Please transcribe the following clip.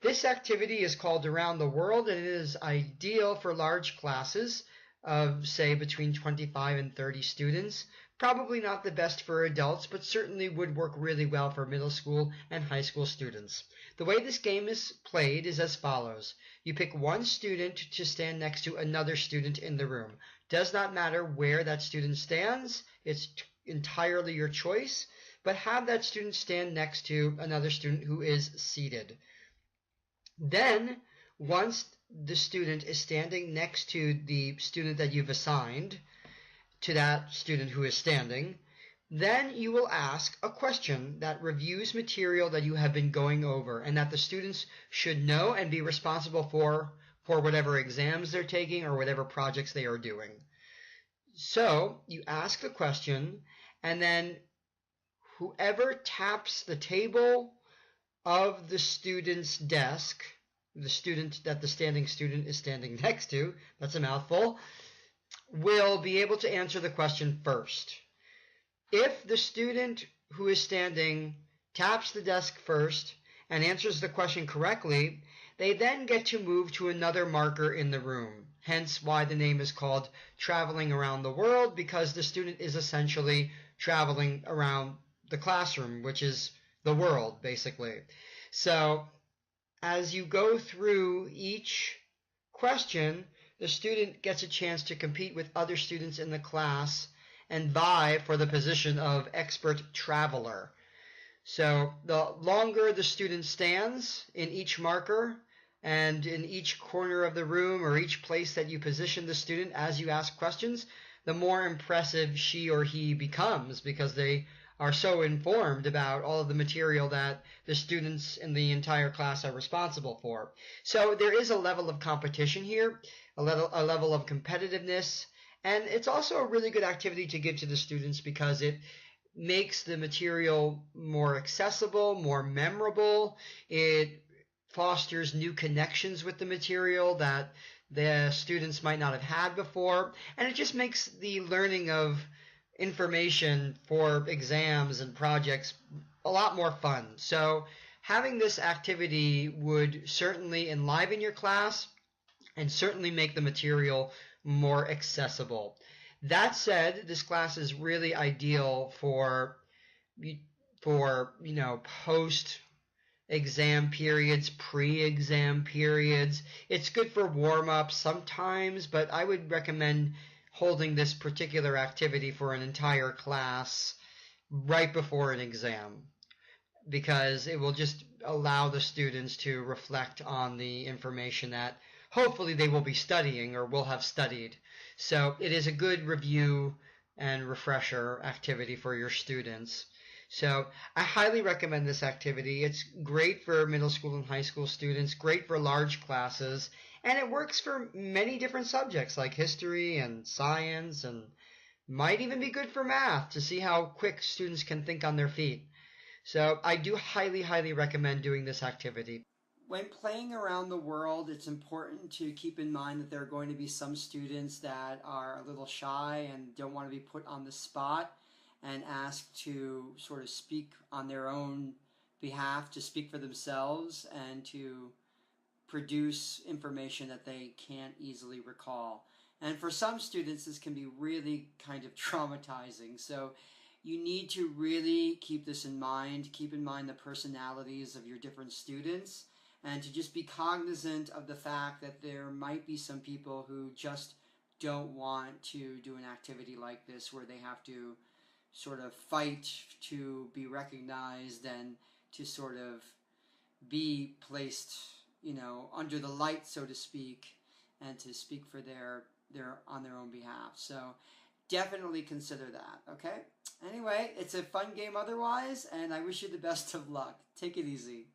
This activity is called Around the World, and it is ideal for large classes of, say, between 25 and 30 students. Probably not the best for adults, but certainly would work really well for middle school and high school students. The way this game is played is as follows. You pick one student to stand next to another student in the room. Does not matter where that student stands. It's entirely your choice, but have that student stand next to another student who is seated. Then, once the student is standing next to the student that you've assigned to that student who is standing, then you will ask a question that reviews material that you have been going over and that the students should know and be responsible for whatever exams they're taking or whatever projects they are doing. So you ask the question, and then whoever taps the table of the student's desk, the student that the standing student is standing next to, that's a mouthful, will be able to answer the question first. If the student who is standing taps the desk first and answers the question correctly, they then get to move to another marker in the room. Hence why the name is called Traveling Around the World, because the student is essentially traveling around the classroom, which is the world, basically. So as you go through each question, the student gets a chance to compete with other students in the class and vie for the position of expert traveler. So the longer the student stands in each marker and in each corner of the room or each place that you position the student as you ask questions, the more impressive she or he becomes, because they are so informed about all of the material that the students in the entire class are responsible for. So there is a level of competition here, a level of competitiveness, and it's also a really good activity to give to the students because it makes the material more accessible, more memorable. It fosters new connections with the material that the students might not have had before, and it just makes the learning of information for exams and projects a lot more fun. So having this activity would certainly enliven your class and certainly make the material more accessible. That said, this class is really ideal for post exam periods, pre-exam periods. It's good for warm-up sometimes, but I would recommend holding this particular activity for an entire class right before an exam, because it will just allow the students to reflect on the information that hopefully they will be studying or will have studied. So it is a good review and refresher activity for your students. So I highly recommend this activity. It's great for middle school and high school students, great for large classes, and it works for many different subjects like history and science, and might even be good for math to see how quick students can think on their feet. So I do highly, highly recommend doing this activity. When playing around the world, it's important to keep in mind that there are going to be some students that are a little shy and don't want to be put on the spot and asked to sort of speak on their own behalf, to speak for themselves, and to produce information that they can't easily recall. And for some students, this can be really kind of traumatizing. So you need to really keep this in mind. Keep in mind the personalities of your different students, and to just be cognizant of the fact that there might be some people who just don't want to do an activity like this where they have to sort of fight to be recognized and to sort of be placed, under the light, so to speak, and to speak for their on their own behalf. So definitely consider that, okay? Anyway, it's a fun game otherwise, and I wish you the best of luck. Take it easy.